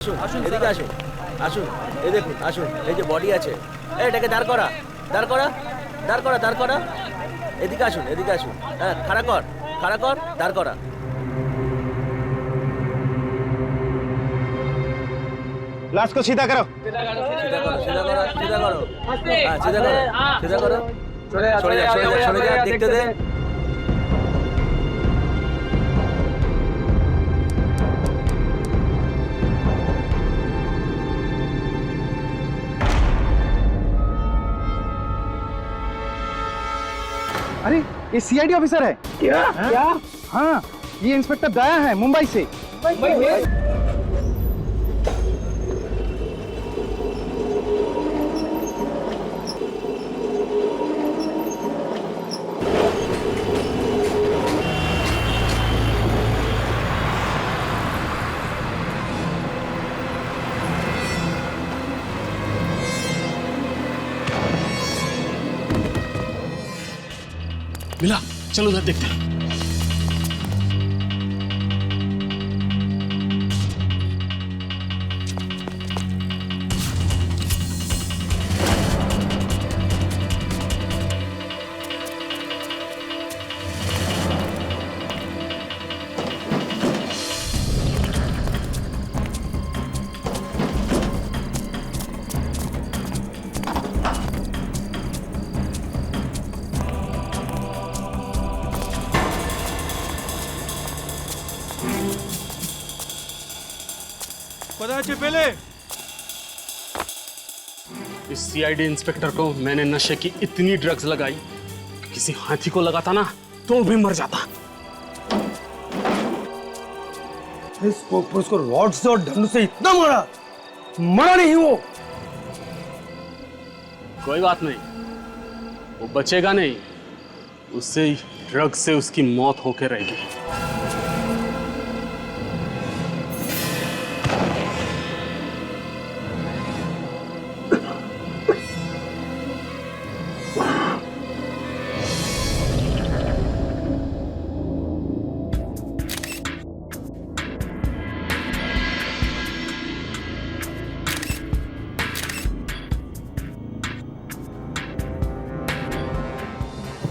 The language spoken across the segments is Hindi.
আসুন এদিকে আসুন আসুন এই দেখুন আসুন এই যে বডি আছে এটাকে দাঁড় করা দাঁড় করা দাঁড় করা দাঁড় করা এদিকে আসুন হ্যাঁ খাড়া কর দাঁড় করা लाश को सीधा करो। सीधा करो हाँ सीधा करो सरे जा देखते दे अरे ये सीआईडी ऑफिसर है क्या क्या? हाँ ये इंस्पेक्टर दया है मुंबई से। मिला, चलो उधर देखते हैं। पता है पहले इस सीआईडी इंस्पेक्टर को मैंने नशे की इतनी ड्रग्स लगाई कि किसी हाथी को लगाता ना तो भी मर जाता। उसको रॉड से और डंडों से इतना मारा, मरा नहीं वो। कोई बात नहीं, वो बचेगा नहीं, उससे ड्रग्स से उसकी मौत होके रहेगी।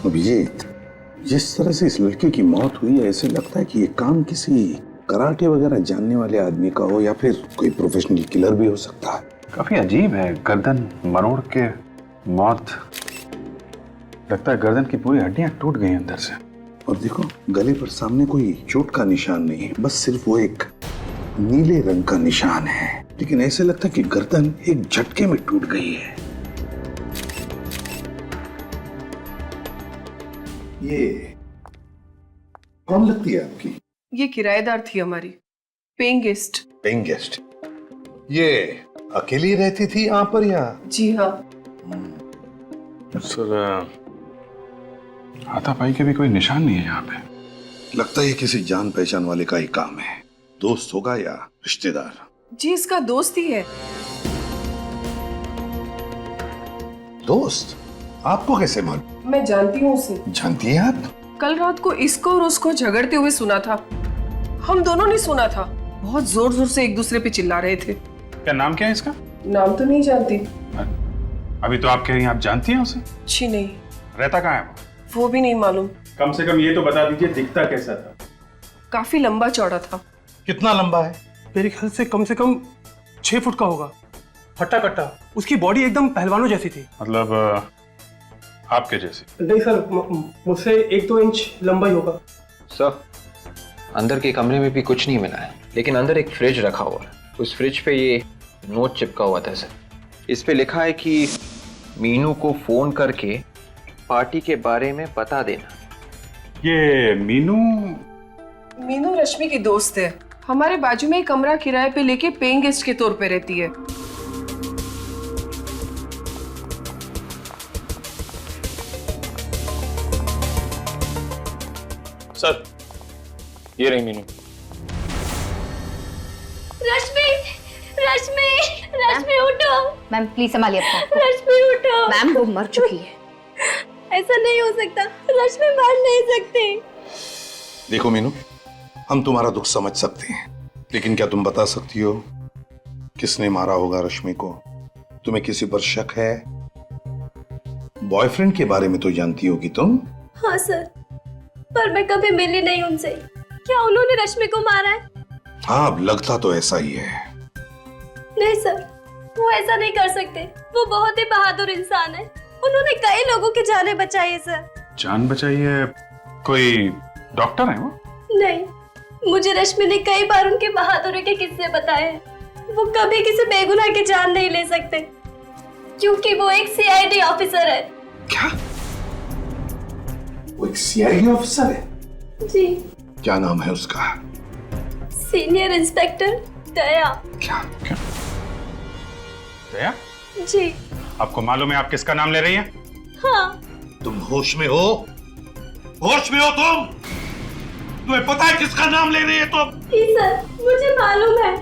अभिजीत, जिस तरह से इस लड़के की मौत हुई है ऐसे लगता है कि ये काम किसी कराटे वगैरह जानने वाले आदमी का हो या फिर कोई प्रोफेशनल किलर भी हो सकता है। काफी अजीब है, गर्दन मरोड़ के मौत। लगता है गर्दन की पूरी हड्डियां टूट गई अंदर से। और देखो गले पर सामने कोई चोट का निशान नहीं है, बस सिर्फ वो एक नीले रंग का निशान है, लेकिन ऐसे लगता है कि गर्दन एक झटके में टूट गई है। ये कौन लगती है आपकी? ये किराएदार थी हमारी, पेइंग गेस्ट। Paying guest. ये अकेली रहती थी यहाँ पर या? जी हाँ। सर, हाथापाई के भी कोई निशान नहीं है यहाँ पे। लगता है ये किसी जान पहचान वाले का ही काम है। दोस्त होगा या रिश्तेदार? जी इसका दोस्त ही है। दोस्त? आपको कैसे मालूम? मैं जानती हूँ उसे। जानती हैं आप? कल रात को इसको और उसको झगड़ते हुए सुना था। हम दोनों ने सुना था, बहुत जोर जोर से एक दूसरे पे चिल्ला रहे थे। क्या नाम क्या है इसका? नाम तो नहीं जानती। अभी तो आप कह रही हैं आप जानती हैं उसे? जी नहीं। रहता कहाँ है वो भी नहीं मालूम। कम से कम ये तो बता दीजिए दिखता कैसा था? काफी लंबा चौड़ा था। कितना लंबा है? मेरे ख्याल से कम 6 फुट का होगा। हट्टा कट्टा, उसकी बॉडी एकदम पहलवानों जैसी थी। मतलब आपके जैसे? नहीं सर, मुझसे 1-2 इंच लंबा ही होगा। सर, अंदर के कमरे में भी कुछ नहीं मिला है, लेकिन अंदर एक फ्रिज रखा हुआ है। उस फ्रिज पे ये नोट चिपका हुआ था सर। इस पे लिखा है कि मीनू को फोन करके पार्टी के बारे में बता देना। ये मीनू रश्मि की दोस्त है। हमारे बाजू में एक कमरा किराए पे लेके पेइंग गेस्ट के तौर पे रहती है। सर, ये रही मीनू। रश्मि रश्मि रश्मि उठो। मैम प्लीज संभालिए अपने आप को। रश्मि उठो। मैम वो मर चुकी है। ऐसा नहीं हो सकता, रश्मि मर नहीं सकती। देखो मीनू, हम तुम्हारा दुख समझ सकते हैं, लेकिन क्या तुम बता सकती हो किसने मारा होगा रश्मि को? तुम्हें किसी पर शक है? बॉयफ्रेंड के बारे में तो जानती होगी तुम। हाँ सर, पर मैं कभी मिली नहीं उनसे। क्या उन्होंने रश्मि को मारा है? हाँ, अब लगता तो ऐसा ही है। नहीं सर, वो ऐसा नहीं कर सकते। वो बहुत ही बहादुर इंसान है। उन्होंने कई लोगों की जानें बचाई है सर। जान बचाई है? कोई डॉक्टर है वो? नहीं, मुझे रश्मि ने कई बार उनके बहादुरी के किस्से बताए हैं। वो कभी किसी बेगुनाह की जान नहीं ले सकते, क्योंकि वो एक सीआईडी ऑफिसर है। क्या? वो एक सीआईडी ऑफिसर है? जी। क्या नाम है उसका? सीनियर इंस्पेक्टर दया। क्या? दया? जी। आपको मालूम है आप किसका नाम ले रही हैं? हाँ। तुम होश में हो? होश में हो तुम? तुम्हें पता है किसका नाम ले रही है तुम? जी सर, मुझे मालूम है।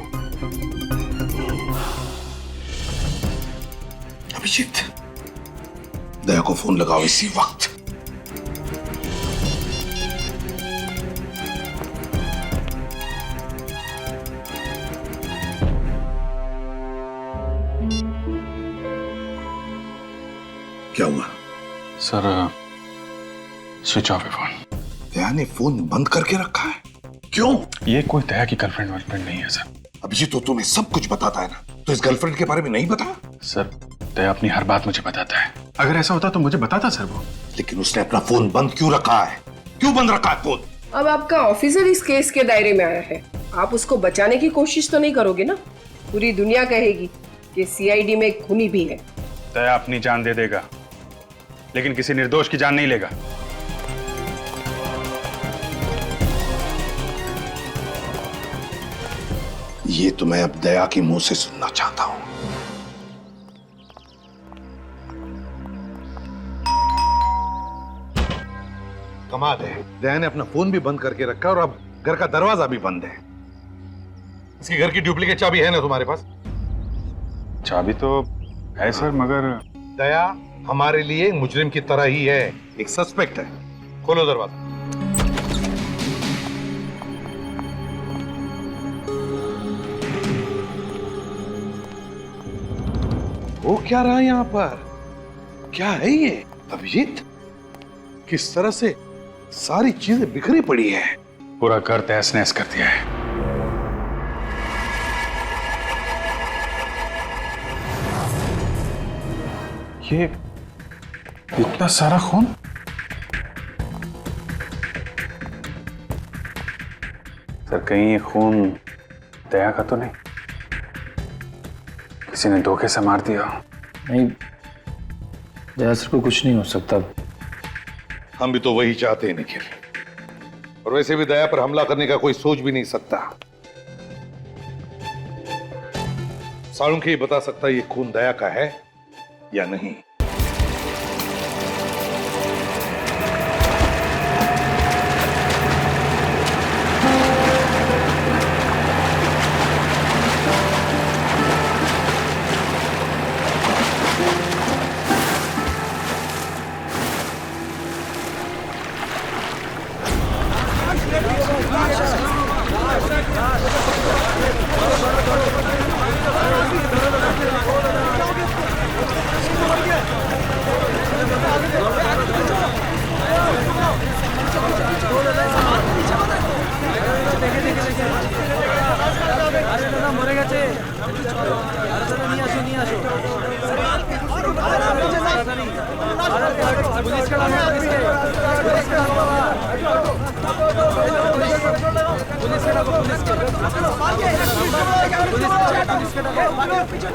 अभिजीत, दया को फोन लगाओ इसी वक्त। क्या हुआ? सर, स्विच ऑफ है फोन। दया ने फोन बंद करके रखा है? क्यों? ये कोई दया की गर्लफ्रेंड वर्लफ्रेंड नहीं है सर। अभिजीत, तो तुम्हें सब कुछ बताता है ना, तो इस गर्लफ्रेंड के बारे में नहीं बता? सर, दया अपनी हर बात मुझे बताता है। अगर ऐसा होता तो मुझे बताता सर वो। लेकिन उसने अपना फोन बंद क्यों रखा है? क्यों बंद रखा है फोन? अब आपका ऑफिसर इस केस के दायरे में आया है, आप उसको बचाने की कोशिश तो नहीं करोगे ना? पूरी दुनिया कहेगी कि सीआईडी में एक खूनी भी है। दया अपनी जान दे देगा, लेकिन किसी निर्दोष की जान नहीं लेगा। ये तो मैं अब दया के मुंह से सुनना चाहता हूं। कमाल है, दया ने अपना फोन भी बंद करके रखा और अब घर का दरवाजा भी बंद है। इसके घर की डुप्लीकेट चाबी है ना तुम्हारे पास? चाबी तो है सर, मगर दया हमारे लिए मुजरिम की तरह ही है, एक सस्पेक्ट है। खोलो दरवाजा। वो क्या रहा यहाँ पर? क्या है ये अभिजीत? किस तरह से सारी चीजें बिखरी पड़ी है। पूरा घर तहस नहस कर दिया है। ये इतना सारा खून? सर, कहीं ये खून दया का तो नहीं? किसी ने धोखे से मार दिया? नहीं, दया सर को कुछ नहीं हो सकता। हम भी तो वही चाहते हैं निखिल, और वैसे भी दया पर हमला करने का कोई सोच भी नहीं सकता। साळुंखे ही बता सकता ये खून दया का है या नहीं।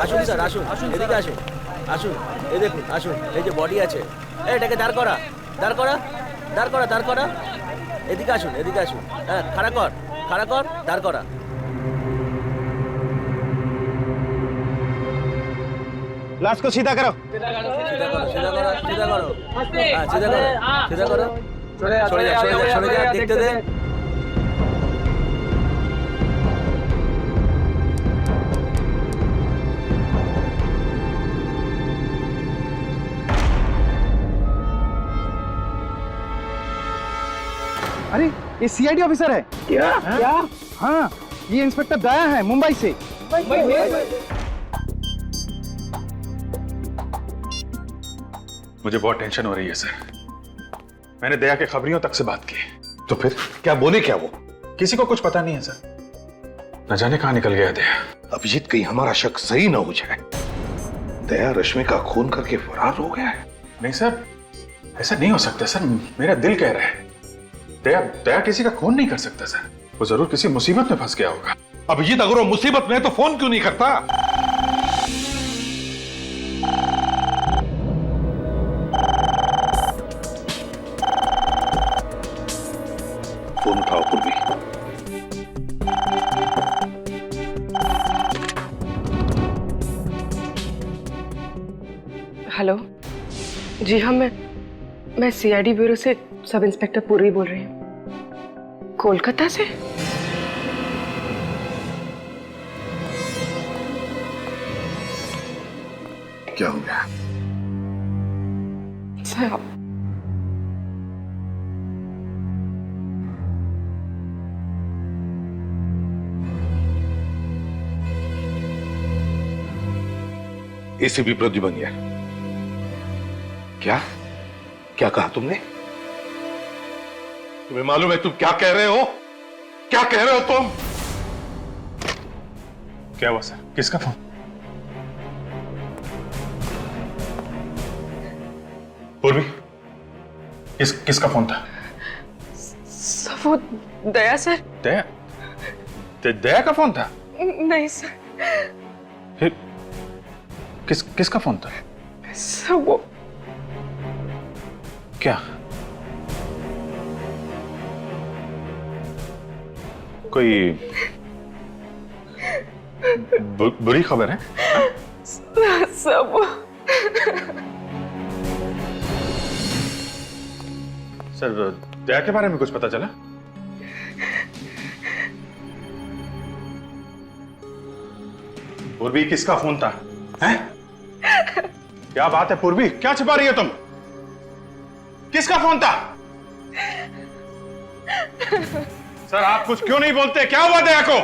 আসুন স্যার, আসুন, এদিকে আসুন, আসুন, এই দেখুন, আসুন, এই যে বডি আছে, এটাকে দাঁড় করা, দাঁড় করা, দাঁড় করা, দাঁড় করা, এদিকে আসুন, এদিকে আসুন, হ্যাঁ, খাড়া কর, দাঁড় করা। लाश को सीधा करो। सीधा करो, सीधा करो, सीधा करो, हाँ, सीधा करो, सीधा करो, सरे जा, देखते दे। अरे, ये सीआईडी ऑफिसर है। क्या? हाँ, ये इंस्पेक्टर दया है, मुंबई से। मुझे बहुत टेंशन हो रही है सर। मैंने दया के खबरियों तक से बात की। तो फिर क्या बोले क्या वो? किसी को कुछ पता नहीं है सर। न जाने कहां निकल गया दया। अभिजीत, कहीं हमारा शक सही ना हो जाए। दया रश्मि का खून करके फरार हो गया है। नहीं सर, ऐसा नहीं हो सकता सर। मेरा दिल कह रहा है दया किसी का खून नहीं कर सकता सर। वो जरूर किसी मुसीबत में फंस गया होगा। अभिजीत, अगर वो मुसीबत में है तो फोन क्यों नहीं करता? फोन उठाओ पूर्वी। हेलो जी हाँ, मैं सीआईडी ब्यूरो से सब इंस्पेक्टर पूर्वी बोल रही हूँ। कोलकाता से? क्या हो गया? सर, एसीपी प्रद्युमन यार, क्या क्या कहा तुमने? तुम्हें मालूम है तुम क्या कह रहे हो? क्या कह रहे हो तुम? क्या हुआ सर? किसका फोन? पूर्वी, किसका फोन था? सर वो दया सर। दया का फोन था? नहीं सर। फिर किसका फोन था? सर वो क्या? कोई बुरी खबर है? सर वो सर, दया के बारे में कुछ पता चला? पूर्वी, किसका फोन था? हैं? क्या बात है पूर्वी, क्या छिपा रही है तुम? किसका फोन था? सर, आप कुछ क्यों नहीं बोलते? क्या हुआ दया को?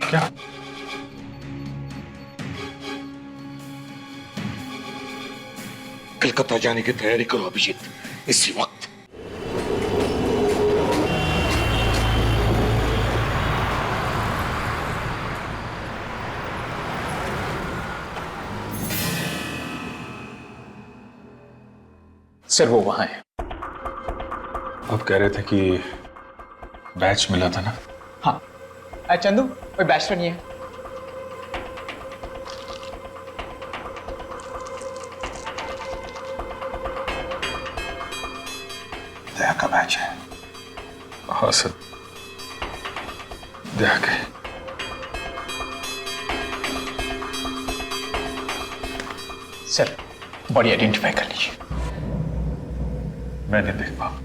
क्या? कलकत्ता जाने की तैयारी करो अभिजीत, इसी वक्त। सर वो वहां है। आप कह रहे थे कि बैच मिला था ना? हाँ चंदू, कोई बैच तो नहीं है। दया का बैच है। हाँ सर, दया के। सर बॉडी आइडेंटिफाई कर लीजिए। मैं नहीं देख पाऊं।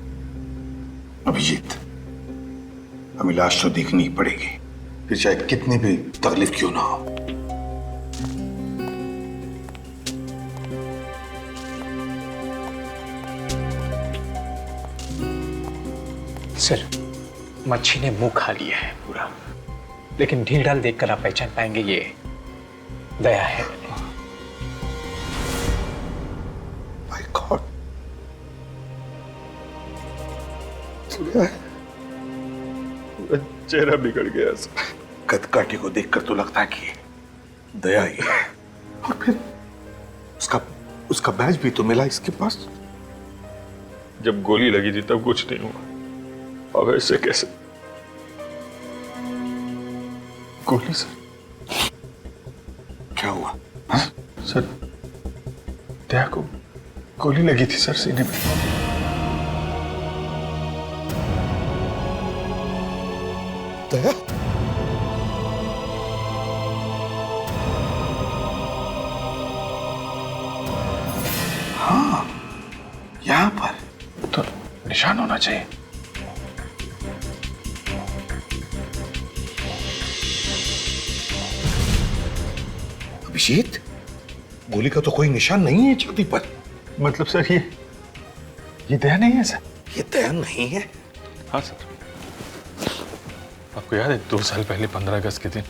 अभिजीत, हमें लाश तो देखनी ही पड़ेगी, फिर चाहे कितनी भी तकलीफ क्यों ना हो। सर मच्छी ने मुंह खा लिया है पूरा, लेकिन ढील ढाल देखकर आप पहचान पाएंगे ये दया है। माय गॉड, चेहरा बिगड़ गया। कदकाठी को देखकर तो लगता है कि दया ही है, और फिर उसका बैच भी तो मिला इसके पास। जब गोली लगी थी तब कुछ नहीं हुआ, अब ऐसे कैसे? गोली सर? क्या हुआ? हाँ? सर, दया को गोली लगी थी सर, सीने में। दया? हाँ, यहां पर तो निशान होना चाहिए। अभिजीत, गोली का तो कोई निशान नहीं है छाती पर। मतलब सर ये दया नहीं है सर? ये दया नहीं है? हाँ सर, आपको याद है 2 साल पहले 15 अगस्त के दिन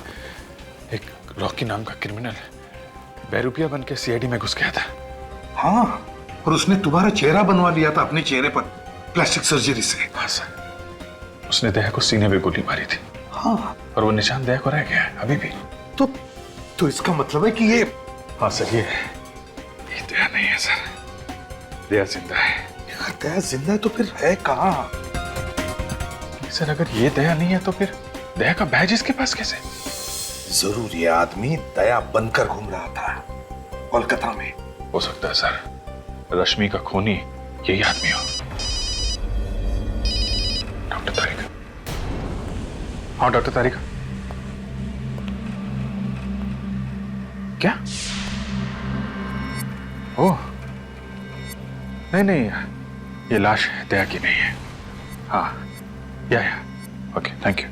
एक रॉकी नाम का क्रिमिनल बेरुपिया बन के सीआईडी में घुस गया था। हाँ, और उसने तुम्हारा चेहरा बनवा लिया था अपने चेहरे पर प्लास्टिक सर्जरी से। हाँ सर, उसने दया को सीने में गोली मारी थी। हाँ, और वो निशान दया को रह गया है अभी भी। तो इसका मतलब है कि ये हाँ सर, ये दया नहीं है सर, दया जिंदा है। यार दया जिंदा है तो फिर है कहाँ? सर अगर ये दया नहीं है तो फिर दया का बैज इसके पास कैसे? जरूर ये आदमी दया बनकर घूम रहा था कोलकाता में। हो सकता है सर, रश्मि का खूनी यही आदमी हो। डॉक्टर तारिका। हाँ डॉक्टर तारिका। क्या? ओह नहीं, ये लाश दया की नहीं है। हाँ या ओके, थैंक यू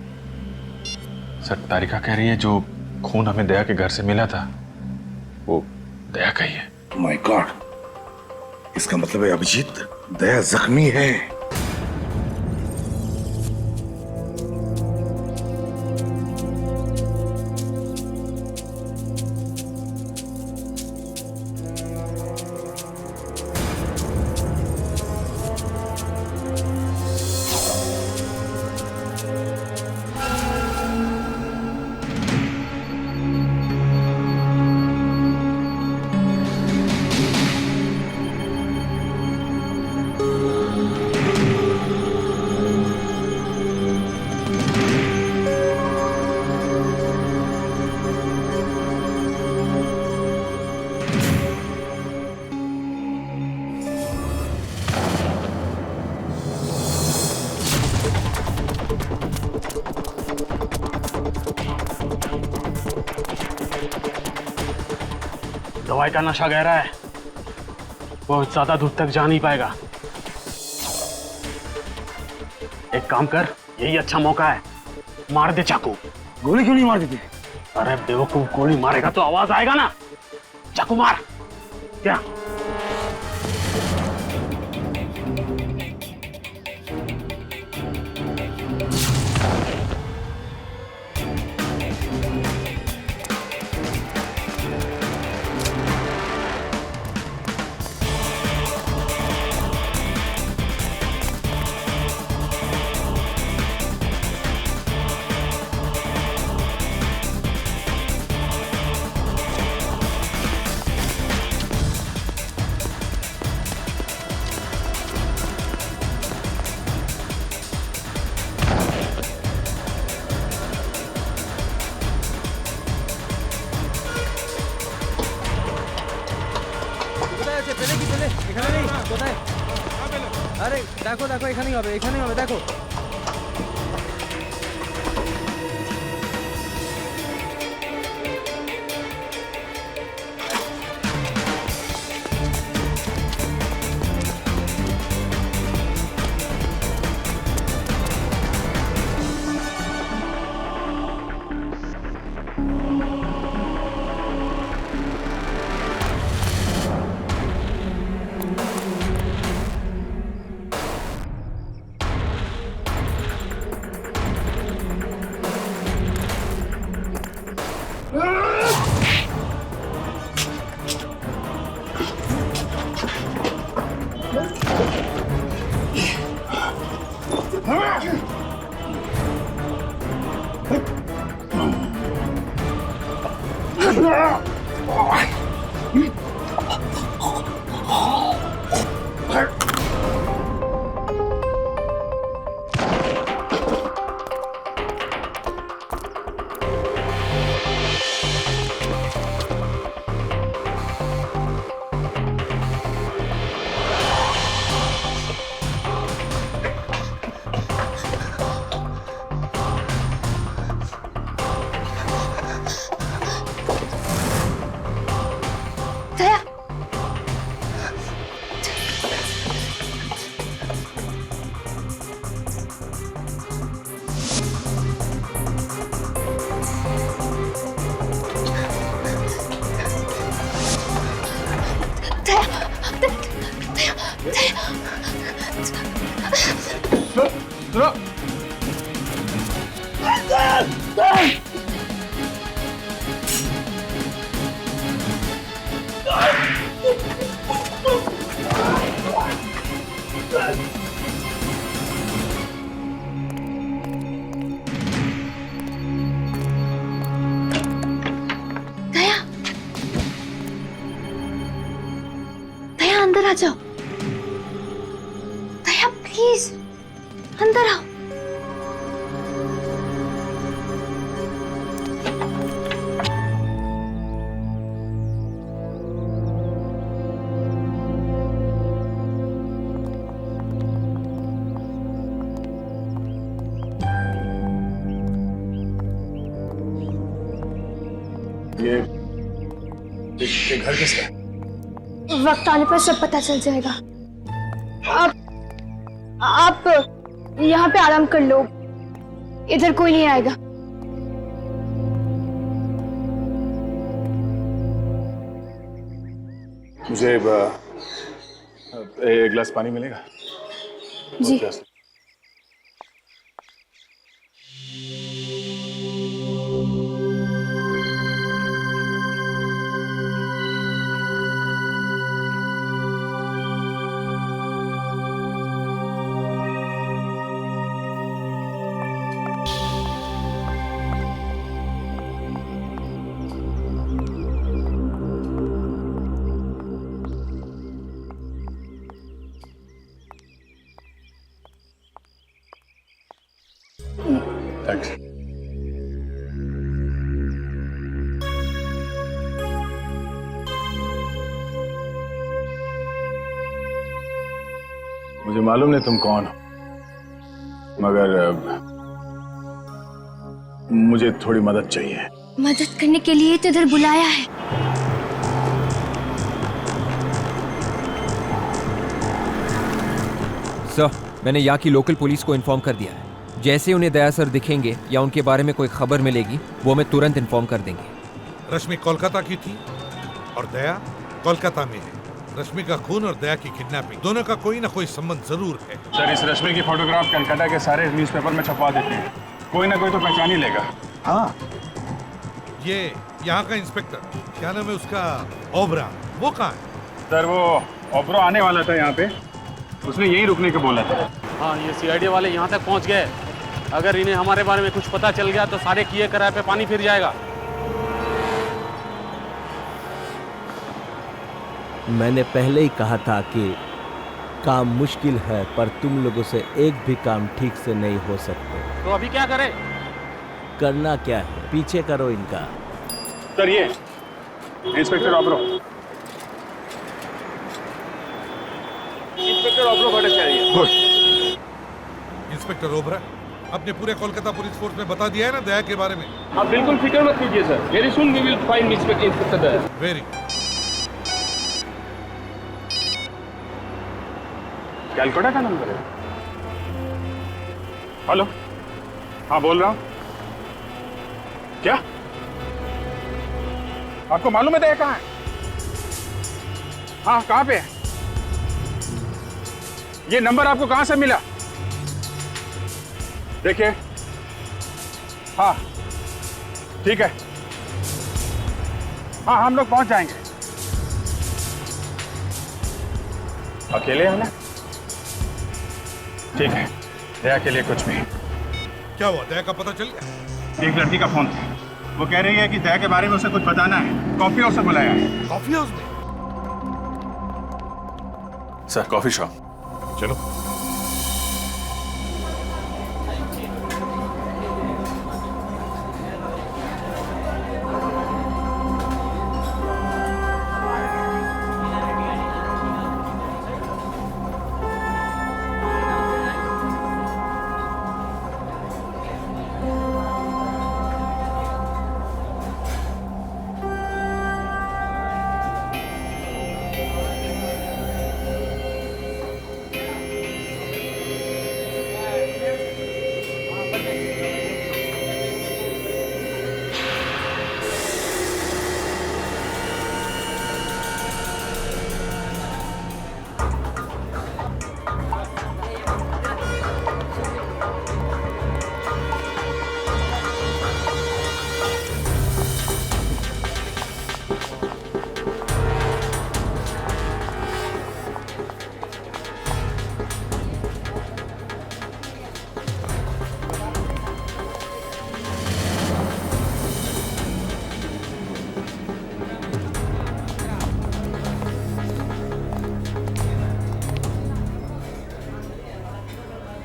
सर। तारिका कह रही है जो खून हमें दया के घर से मिला था वो दया का ही है। माय गॉड, इसका मतलब है अभिजीत दया जख्मी है। दवाई का नशा गहरा है, बहुत ज्यादा दूर तक जा नहीं पाएगा। एक काम कर, यही अच्छा मौका है, मार दे चाकू। गोली क्यों नहीं मार देती? अरे बेवकूफ, गोली मारेगा तो आवाज आएगा ना। चाकू मार। क्या? আরে দেখো দেখো এখানেই হবে দেখো। दया, दया अंदर आ जाओ। दया प्लीज अंदर आओ। ये घर किसका है? वक्त आने पर सब पता चल जाएगा। आप यहाँ पे आराम कर लो, इधर कोई नहीं आएगा। मुझे एक गिलास पानी मिलेगा? जी। थैंक्स। मुझे मालूम नहीं तुम कौन हो, मगर मुझे थोड़ी मदद चाहिए। मदद करने के लिए तो इधर बुलाया है। सर, मैंने यहाँ की लोकल पुलिस को इन्फॉर्म कर दिया है। जैसे उन्हें दया सर दिखेंगे या उनके बारे में कोई खबर मिलेगी, वो हमें तुरंत इन्फॉर्म कर देंगे। रश्मि कोलकाता की थी और दया कोलकाता में है। रश्मि का खून और दया की किडनैपिंग, दोनों का कोई ना कोई संबंध जरूर है। सर, इस रश्मि की फोटोग्राफ कलकत्ता के सारे न्यूज़पेपर में छपवा देते हैं, कोई ना कोई तो पहचान ही लेगा। हाँ, ये यहाँ का इंस्पेक्टर, क्या नाम है उसका, ओबरा, वो कहाँ है? सर, वो ओबरा आने वाला था यहाँ पे, उसने यहीं रुकने को बोला था। हाँ, ये सीआईडी वाले यहाँ तक पहुँच गए। अगर इन्हें हमारे बारे में कुछ पता चल गया तो सारे किए कराए पे पानी फिर जाएगा। मैंने पहले ही कहा था कि काम मुश्किल है, पर तुम लोगों से एक भी काम ठीक से नहीं हो सकते। तो अभी क्या करें? करना क्या है, पीछे करो इनका। सर, ये inspector Obra. Inspector Obra Bhattacharya. Good. Inspector Obra, अपने पूरे कोलकाता पुलिस फोर्स में बता दिया है ना दया के बारे में? आप बिल्कुल फिक्र मत कीजिए sir, very soon we will find inspector Daya. Very. Calcutta का नंबर है। हेलो, हाँ बोल रहा हूँ। क्या आपको मालूम है दया कहाँ है? हाँ, कहाँ पे है? ये नंबर आपको कहाँ से मिला? देखिए, हाँ ठीक है, हाँ हम लोग पहुंच जाएंगे। अकेले आना? ठीक है, दया के लिए कुछ भी। क्या हुआ, दया का पता चल गया? एक लड़की का फोन था, वो कह रही है कि दया के बारे में उसे कुछ बताना है, कॉफी हाउस से बुलाया है। कॉफी हाउस में? Sir, coffee shop. चलो।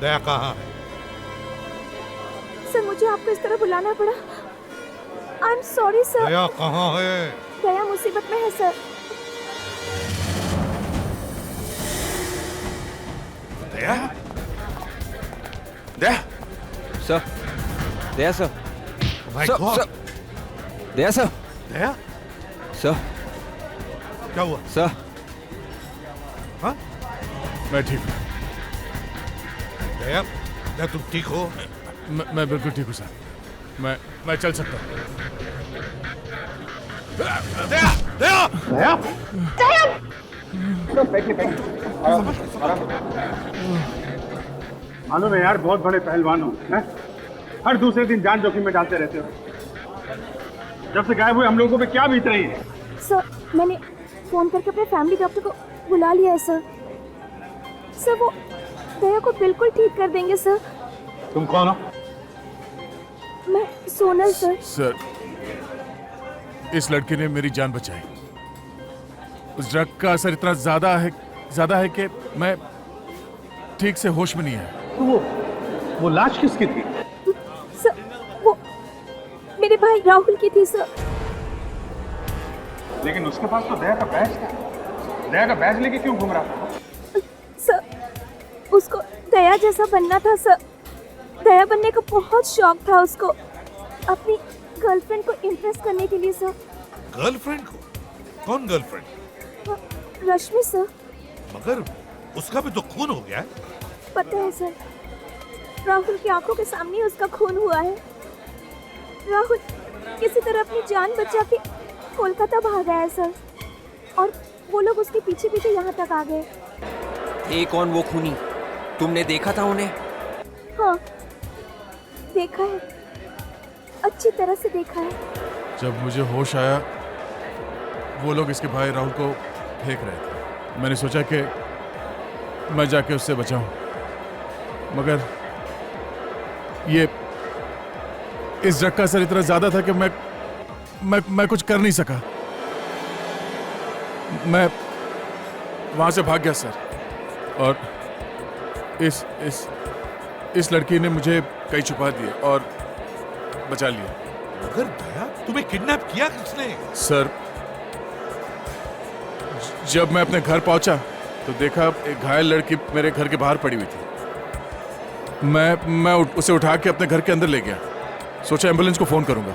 दया कहाँ है? सर मुझे आपको इस तरह बुलाना पड़ा। I am sorry sir. Daya कहाँ है? दया मुसीबत में है sir. Daya? Daya? Sir, Daya sir. My sir, God! Sir, Daya sir. Daya? Sir, क्या हुआ? सर। हाँ? मैं ठीक हूँ। दया, दया तुम ठीक हो? मैं बिल्कुल ठीक हूँ सर। मैं चल सकता हूँ। दया! दया! दया? मालूम है यार, बहुत बड़े पहलवान हो, हैं? हर दूसरे दिन जान जोखिम में डालते रहते हो। जब से गायब हुए हम लोगों पे क्या बीत रही है? सर मैंने फोन करके अपने फैमिली डॉक्टर को बुला लिया है सर। सर वो दया को बिल्कुल ठीक कर देंगे सर। तुम कौन हो? मैं सोनल सर। सर, इस लड़के ने मेरी जान बचाई। उस ड्रग का असर इतना ज्यादा है कि मैं ठीक से होश में नहीं है। तो वो लाश किसकी थी? सर वो मेरे भाई राहुल की थी सर। लेकिन उसके पास तो दया का बैज था। दया का बैज लेके क्यों घूम रहा था? सर उसको दया जैसा बनना था सर। दया बनने का बहुत शौक था उसको, अपनी गर्लफ्रेंड को इम्प्रेस करने के लिए सर। गर्लफ्रेंड को? कौन गर्लफ्रेंड? रश्मि सर। मगर उसका भी तो खून हो गया है। पता है सर, राहुल की आंखों के सामने उसका खून हुआ है। राहुल किसी तरह अपनी जान बचा के कोलकाता भागा है सर, और वो लोग उसके पीछे पीछे यहाँ तक आ गए। एक कौन वो खूनी? तुमने देखा था उन्हें? हाँ देखा है, अच्छी तरह से देखा है। जब मुझे होश आया, वो लोग इसके भाई राहुल को फेंक रहे थे। मैंने सोचा कि मैं जाके उससे बचाऊं, मगर ये इस ड्रग का असर इतना ज्यादा था कि मैं कुछ कर नहीं सका। मैं वहां से भाग गया सर, और इस लड़की ने मुझे कहीं छुपा दिया और बचा लिया। मगर दया, तुम्हें किडनैप किया किसने? सर, जब मैं अपने घर पहुंचा तो देखा एक घायल लड़की मेरे घर के बाहर पड़ी हुई थी। मैं उसे उठा के अपने घर के अंदर ले गया। सोचा एम्बुलेंस को फोन करूंगा,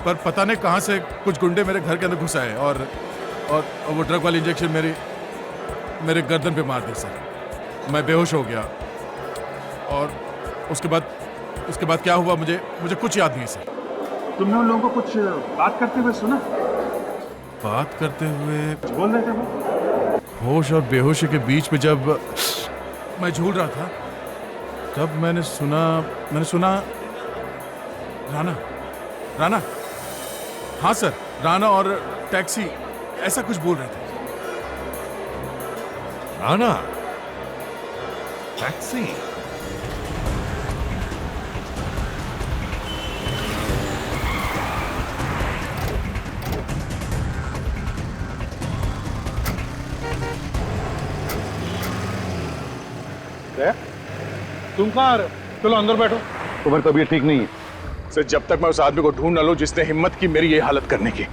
पर पता नहीं कहां से कुछ गुंडे मेरे घर के अंदर घुस आए और वो ड्रग वाली इंजेक्शन मेरे गर्दन पे मार दी सर। मैं बेहोश हो गया, और उसके बाद क्या हुआ मुझे कुछ याद नहीं सर। तुमने उन लोगों को कुछ बात करते हुए सुना? बात करते हुए बोल रहे थे वो? होश और बेहोशी के बीच में जब मैं झूल रहा था, तब मैंने सुना राना। हाँ सर, राना और टैक्सी ऐसा कुछ बोल रहे थे। राना? टैक्सी? तुम कहाँ आ रहे हो? चलो अंदर बैठो। तुम्हारी तबीयत ठीक नहीं है सर। जब तक मैं उस आदमी को ढूंढ न लूं जिसने हिम्मत की मेरी ये हालत करने की,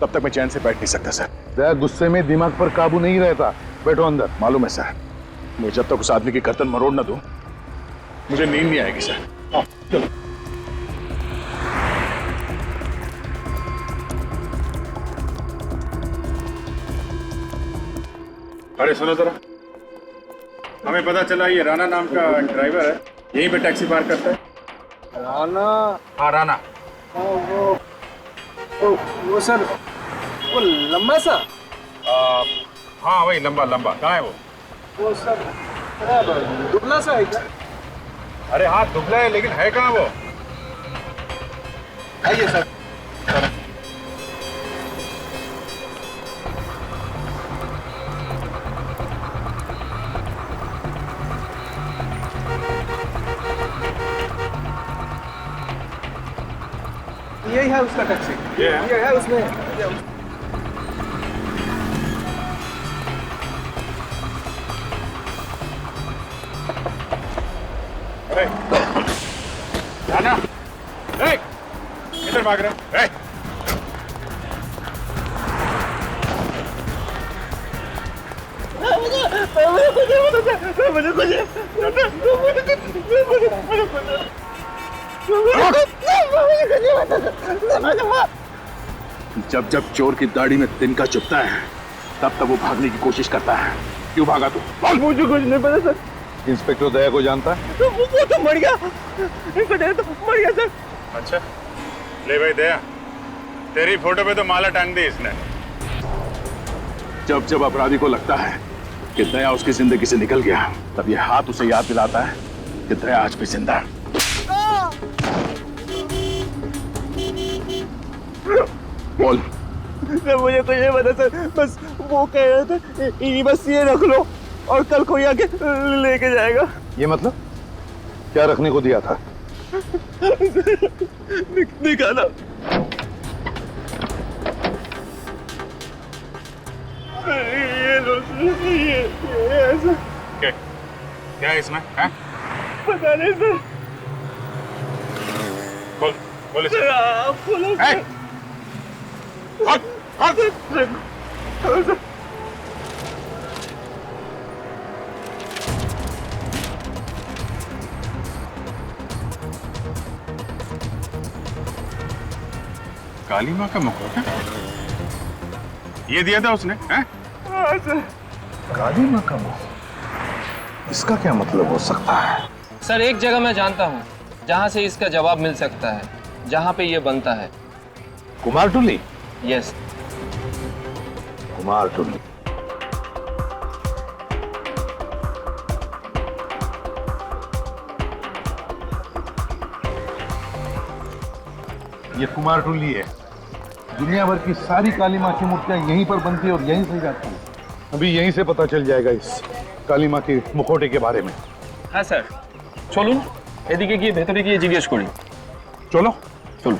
तब तक मैं चैन से बैठ नहीं सकता सर। दया गुस्से में दिमाग पर काबू नहीं रहता। बैठो अंदर। मालूम है सर, मैं जब तक उस आदमी की गर्दन मरोड़ न दूं, मुझे नींद नहीं आएगी सर। चलो। अरे सुनो जरा, हमें पता चला ये राणा नाम का ड्राइवर है, यहीं पे टैक्सी पार्क करता है। राणा? हाँ राणा। वो सर, वो लंबा सा? हाँ वही लंबा। कहाँ है वो? वो सर दुबला सा है क्या? अरे हाँ दुबला है, लेकिन है कहाँ वो? आइए सर। यही है उसका टैक्सी। ये है उसमें। जाना। ए, किधर भाग रहे? जब जब चोर की दाढ़ी में तिनका चुभता है तब तब वो भागने की कोशिश करता है। क्यों भागा तू? मुझे कुछ नहीं पता सर। इंस्पेक्टर दया को जानता है? वो तो मर गया। इंस्पेक्टर तो मर गया सर। अच्छा, ले भाई दया, तेरी फोटो पे तो माला टांग दी इसने। जब जब अपराधी को लगता है कि दया उसकी जिंदगी से निकल गया, तब ये हाथ उसे याद दिलाता है कि दया आज भी जिंदा है। बोल। सर मुझे कुछ नहीं पता सर, बस वो कह रहे थे ये बस ये रख लो और कल कोई आके लेके जाएगा। ये मतलब क्या रखने को दिया था? निकाला। ये लो ये ऐसा। क्या है इसमें? हैं? पता नहीं सर। बोल बोल इसे। आप बोलो। काली माँ का मुखौटा ये दिया था उसने? हैं? काली माँ का मुख, इसका क्या मतलब हो सकता है? सर एक जगह मैं जानता हूँ जहाँ से इसका जवाब मिल सकता है, जहाँ पे ये बनता है। कुमारटुली? यस। कुमारटुली। ये कुमारटुली है। दुनिया भर की सारी काली माँ की मूर्तियां यहीं पर बनती है और यहीं से जाती है। अभी यहीं से पता चल जाएगा इस काली माँ के मुखौटे के बारे में। हाँ सर, চলুন এদিকে গিয়ে ভেতরে গিয়ে জিজ্ঞেস করি। চলো চলুন।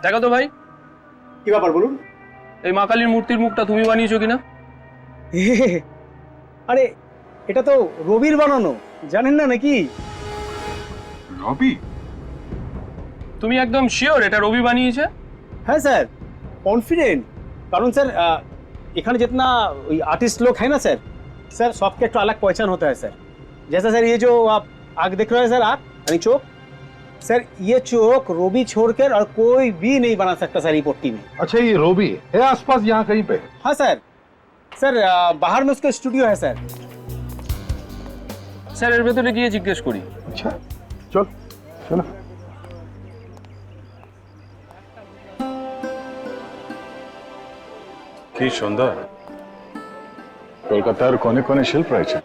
দেখো তো ভাই, কি ব্যাপার বলুন? এই মা কালীর মূর্তির মুখটা তুমি বানিয়েছো কিনা? আরে এটা তো রবির বানানো, জানেন না নাকি? রবি? তুমি একদম শিওর এটা রবি বানিয়েছে? हाँ सर, कॉन्फिडेंट। कारण सर इखाने जितना आर्टिस्ट लोग हैं ना सर, सर सबके एक अलग पहचान होता है सर। जैसा सर ये जो आप आग देख रहे हैं सर, आग यानी चौक, सर ये चौक रोबी छोड़कर और कोई भी नहीं बना सकता सर ये पट्टी में। अच्छा, ये रोबी है आसपास यहाँ कहीं पे? हाँ सर, सर बाहर में उसका स्टूडियो है सर। স্যার এর ভেতরে গিয়ে জিজ্ঞেস করি। अच्छा चल चलो। কি সুন্দর কলকাতার কোনে কোনে শিল্প রয়েছে।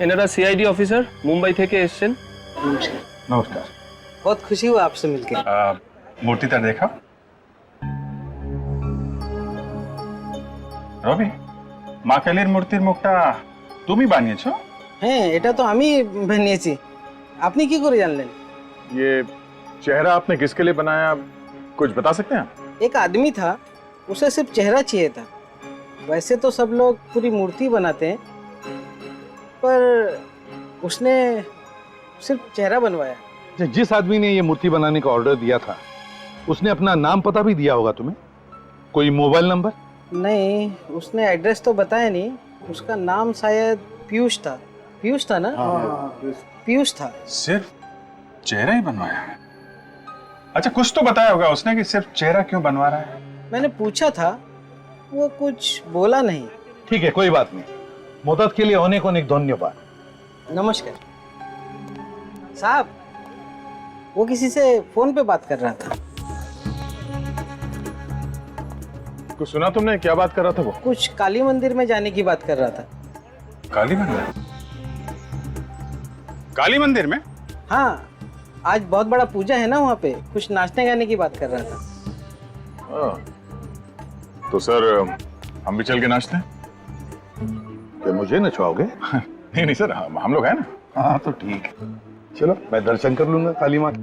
এনারা সিআইডি অফিসার মুম্বাই থেকে এসেছেন। नमस्कार। बहुत खुशी हुआ आपसे मिलकर। মূর্তিটা দেখা। রবি, মা কালীর মূর্তির মুখটা তুমি বানিয়েছো? হ্যাঁ, এটা তো আমি বানিয়েছি। আপনি কি করে জানলেন? ये चेहरा आपने किसके लिए बनाया, कुछ बता सकते हैं? एक आदमी था, उसे सिर्फ चेहरा चाहिए था। वैसे तो सब लोग पूरी मूर्ति बनाते हैं, पर उसने सिर्फ चेहरा बनवाया। जिस आदमी ने ये मूर्ति बनाने का ऑर्डर दिया था उसने अपना नाम पता भी दिया होगा तुम्हें? कोई मोबाइल नंबर? नहीं, उसने एड्रेस तो बताया नहीं। उसका नाम शायद पीयूष था। पीयूष था ना? पीयूष था। सिर्फ चेहरा ही बनवाया है? अच्छा, कुछ तो बताया होगा उसने कि सिर्फ चेहरा क्यों बनवा रहा है? मैंने पूछा था, वो कुछ बोला नहीं। ठीक है, कोई बात नहीं। मदद के लिए अनेक अनेक धन्यवाद। नमस्कार साहब। वो किसी से फोन पे बात कर रहा था। कुछ सुना तुमने? क्या बात कर रहा था वो? कुछ काली मंदिर में जाने की बात कर रहा था। काली मंदिर? काली मंदिर में? हाँ, आज बहुत बड़ा पूजा है ना वहाँ पे, कुछ नाचने गाने की बात कर रहा था। तो सर हम भी चल के नाचते हैं? क्या मुझे नचवाओगे? नहीं नहीं सर, हम लोग हैं ना। हाँ तो ठीक है, चलो मैं दर्शन कर लूंगा काली माँ।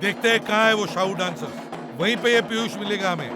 देखते हैं कहाँ है वो शाहू डांसर, वहीं पे ये पीयूष मिलेगा हमें।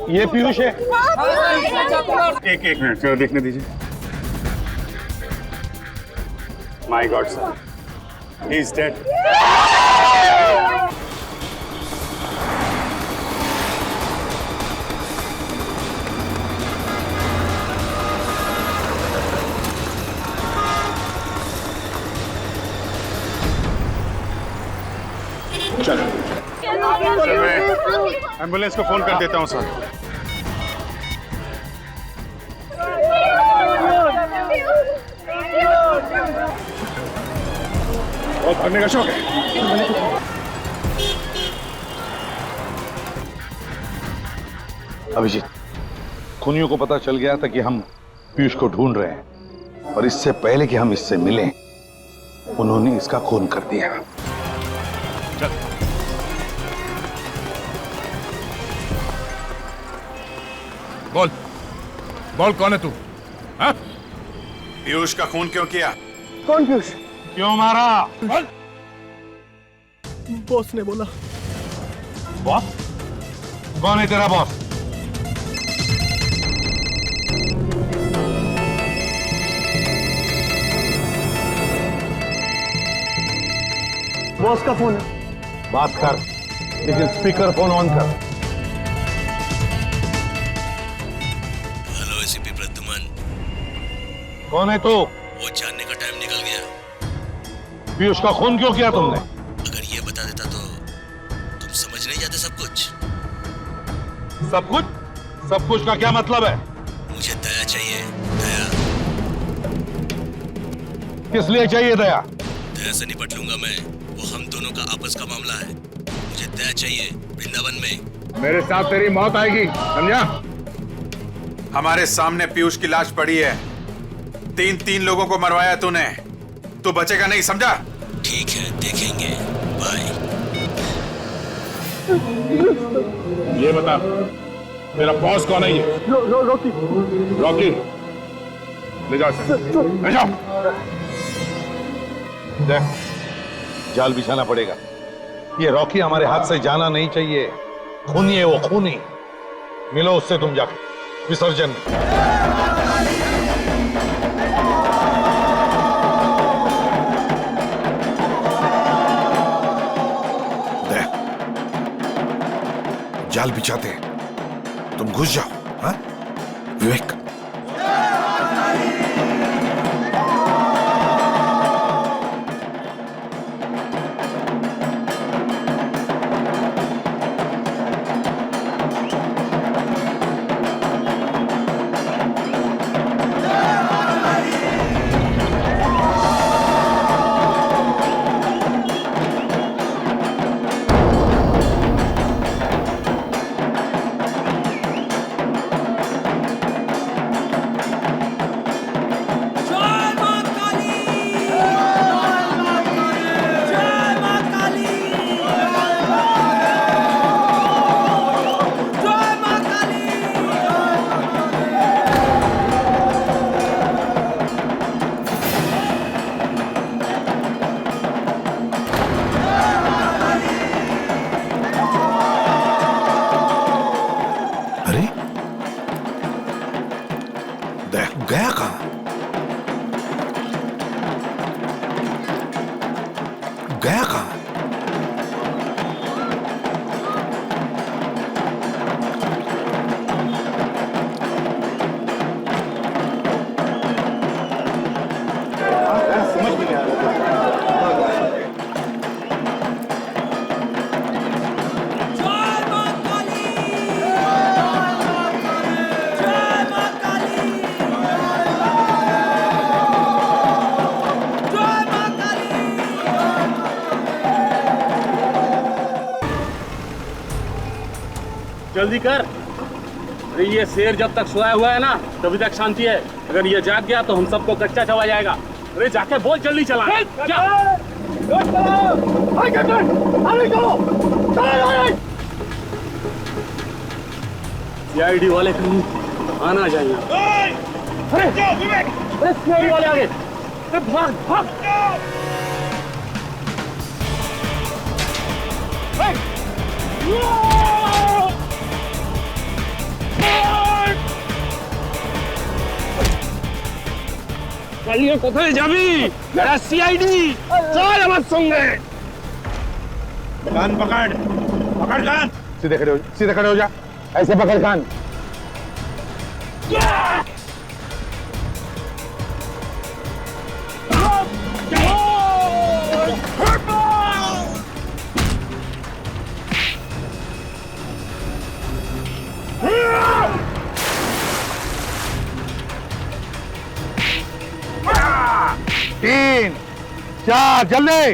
ये पीयूष है। एक मिनट चलो देखने दीजिए। My God sir, he is dead. चलो मैं एम्बुलेंस को फोन कर देता हूँ सर। बहुत भागने का शौक है। अभिजीत, खूनियों को पता चल गया था कि हम पीयूष को ढूंढ रहे हैं, और इससे पहले कि हम इससे मिलें उन्होंने इसका खून कर दिया। बोल बोल, कौन है तू? हाँ? पीयूष का खून क्यों किया? कौन पीयूष? क्यों मारा? बोल। बॉस ने बोला। बॉस? कौन है तेरा बॉस? बॉस का फोन है। बात कर, लेकिन स्पीकर फोन ऑन कर। Hello ACP Pradyuman. कौन है तू? वो जानने का टाइम निकल गया। पीयूष का खून क्यों किया तुमने? अगर ये बता देता तो तुम समझ नहीं जाते सब कुछ। सब कुछ? सब कुछ का क्या मतलब है? मुझे दया चाहिए, दया। किस लिए चाहिए दया? दया से निपट लूंगा मैं, वो हम दोनों का आपस का मामला है। मुझे दया चाहिए वृंदावन में। मेरे साथ तेरी मौत आएगी, समझा? हमारे सामने पीयूष की लाश पड़ी है। तीन लोगों को मरवाया तूने, तू बचेगा नहीं, समझा? ठीक है, देखेंगे। बाय। ये बता, तेरा बॉस कौन है? ये रॉकी। रॉकी, ले जाओ इसे, ले जाओ। देख, जाल बिछाना पड़ेगा। ये रॉकी हमारे हाथ से जाना नहीं चाहिए। खूनी है वो, खूनी। मिलो उससे तुम जाके। विसर्जन। जाल बिछाते हैं, तुम घुस जाओ। हाँ विवेक। कहाँ? गया कहाँ? समझ में नहीं आ रहा। जल्दी कर। अरे ये शेर जब तक सोया हुआ है ना तभी तक शांति है। अगर ये जाग गया तो हम सबको कच्चा चबा जाएगा। अरे जाके बोल जल्दी चला। सीआईडी वाले कहीं आना चाहिए। अरे सीआईडी वाले आगे। अरे भाग भाग। चलिए कोথায় যাবি? मेरा सीआईडी चल আমার সঙ্গে। कान पकड़, पकड़ कान। सीधे खड़े हो जा। ऐसे पकड़ कान। तीन, चार, जल्दी।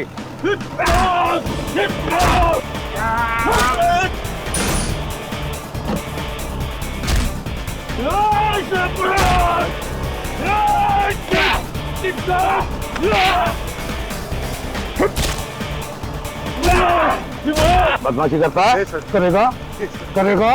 बदमाशी करता है? करेगा करेगा।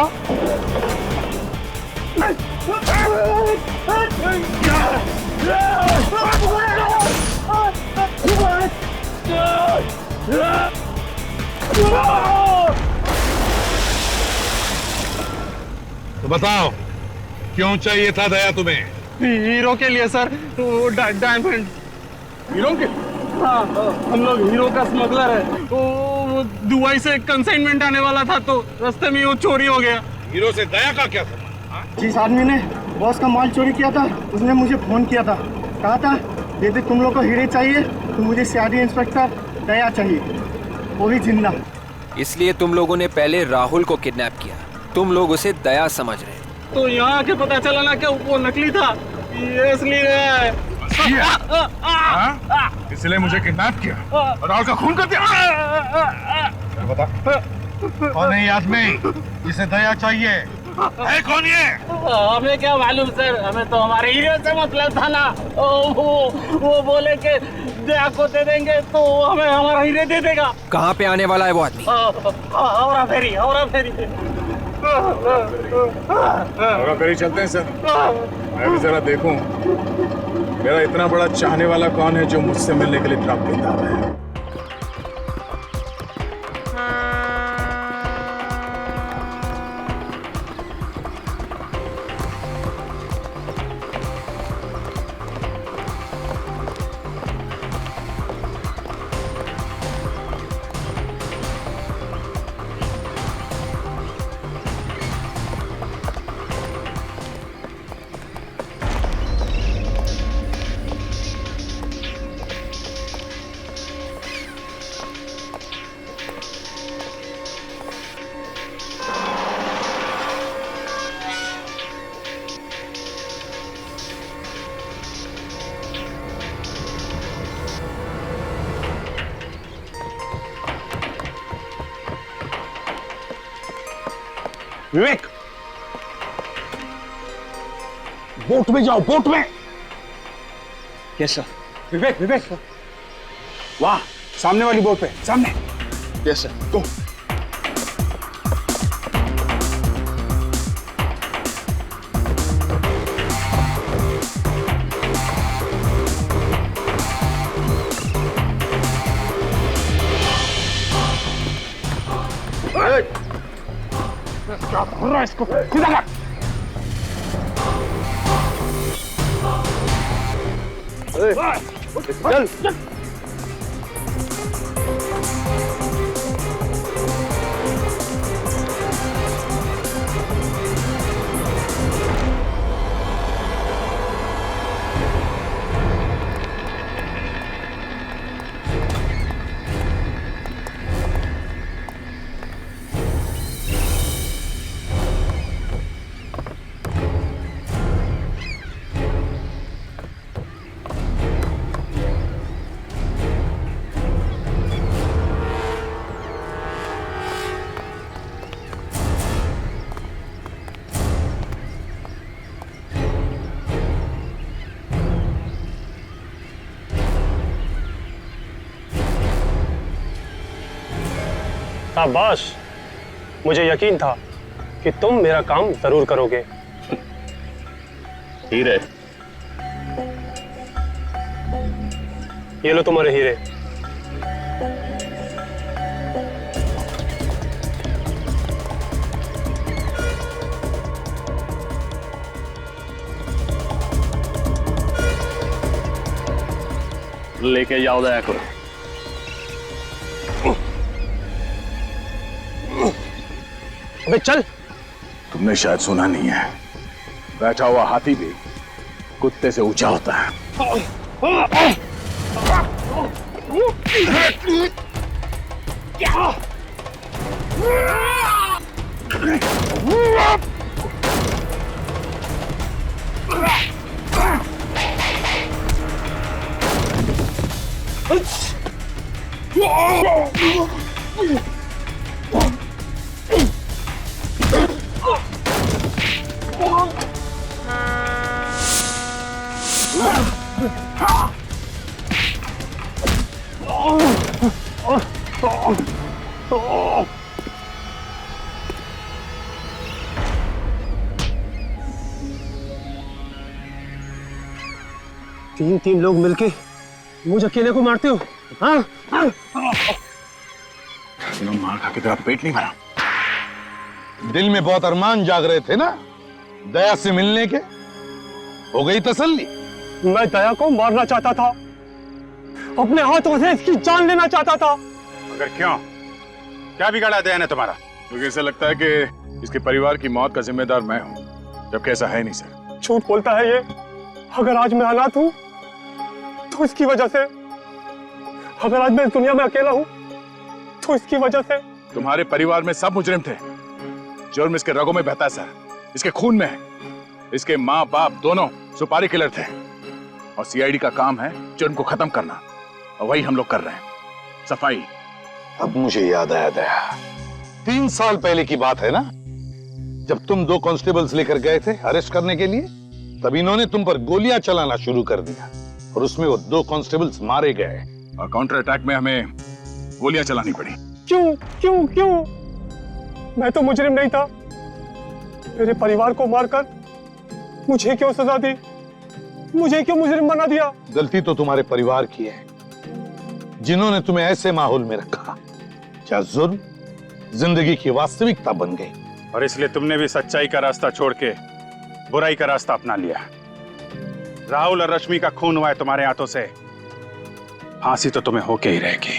तो बताओ क्यों चाहिए था दया तुम्हें? हीरो के लिए सर। डायमंड हीरो के। हाँ, हम लोग हीरो का स्मगलर है। वो दुबई से कंसाइनमेंट आने वाला था तो रास्ते में वो चोरी हो गया। हीरो से दया का क्या संबंध? जिस आदमी ने बॉस का माल चोरी किया था उसने मुझे फोन किया था। कहा था यदि तुम लोग को हीरे चाहिए तो मुझे सीआईडी इंस्पेक्टर दया चाहिए, वो भी जिंदा। इसलिए तुम लोगों ने पहले राहुल को किडनैप किया। तुम लोग उसे दया समझ रहे। तो यहाँ आके पता चला ना कि वो नकली था। ये इसलिए है। इसलिए मुझे किडनैप किया और राहुल का खून कर दिया। बता कौन है ये आदमी जिसे दया चाहिए? है कौन ये? हमें क्या मालूम सर, हमें तो हमारे हीरो से मतलब था ना। वो बोले कि दया को दे देंगे तो हमें हमारा हीरे दे देगा। कहाँ पे आने वाला है वो आदमी? औरा फेरी चलते हैं सर। मैं भी जरा देखूं मेरा इतना बड़ा चाहने वाला कौन है जो मुझसे मिलने के लिए ट्रक देता है। विवेक, बोट में जाओ, बोट में। Yes sir. विवेक वाह, सामने वाली बोट पे, सामने। यस सर, गो। क्या कर रहा है इसको? सीधा कर। चल शाबाश, मुझे यकीन था कि तुम मेरा काम जरूर करोगे। हीरे, ये लो तुम्हारे हीरे। लेके जाओ दया करो। अबे चल। तुमने शायद सुना नहीं है, बैठा हुआ हाथी भी कुत्ते से ऊंचा होता है। तीन लोग मिलके मुझे अकेले को मारते हो? हाँ? मार खा के तेरा पेट नहीं भरा? दिल में बहुत अरमान जाग रहे थे ना दया से मिलने के, हो गई तसल्ली? मैं दया को मारना चाहता था, अपने हाथों से इसकी जान लेना चाहता था। मगर क्यों? क्या बिगाड़ा दया ने तुम्हारा? मुझे ऐसा लगता है कि इसके परिवार की मौत का जिम्मेदार मैं हूं, जबकि ऐसा है नहीं सर। झूठ बोलता है ये। अगर आज मैं अनाथ हूं तो इसकी वजह से, अगर आज मैं इस दुनिया में अकेला हूं तो इसकी वजह से। तुम्हारे परिवार में सब मुजरिम थे। जुर्म इसके रगों में बहता है सर, इसके खून में है। इसके माँ बाप दोनों सुपारी किलर थे और सीआईडी का काम है जुर्म को खत्म करना, और वही हम लोग कर रहे हैं, सफाई। अब मुझे याद आया दया, 3 साल पहले की बात है ना, जब तुम 2 कांस्टेबल्स लेकर गए थे अरेस्ट करने के लिए, तब इन्होंने तुम पर गोलियां चलाना शुरू कर दिया और उसमें वो 2 कांस्टेबल्स मारे गए और काउंटर अटैक में हमें गोलियां चलानी पड़ी। क्यों क्यों क्यों? मैं तो मुजरिम नहीं था। मेरे परिवार को मारकर मुझे क्यों सजा दी? मुझे क्यों मुजरिम बना दिया? गलती तो तुम्हारे परिवार की है, जिन्होंने तुम्हें ऐसे माहौल में रखा जहां जुर्म जिंदगी की वास्तविकता बन गई, और इसलिए तुमने भी सच्चाई का रास्ता छोड़ के बुराई का रास्ता अपना लिया। राहुल और रश्मि का खून हुआ है तुम्हारे हाथों से, फांसी तो तुम्हें होके ही रहेगी।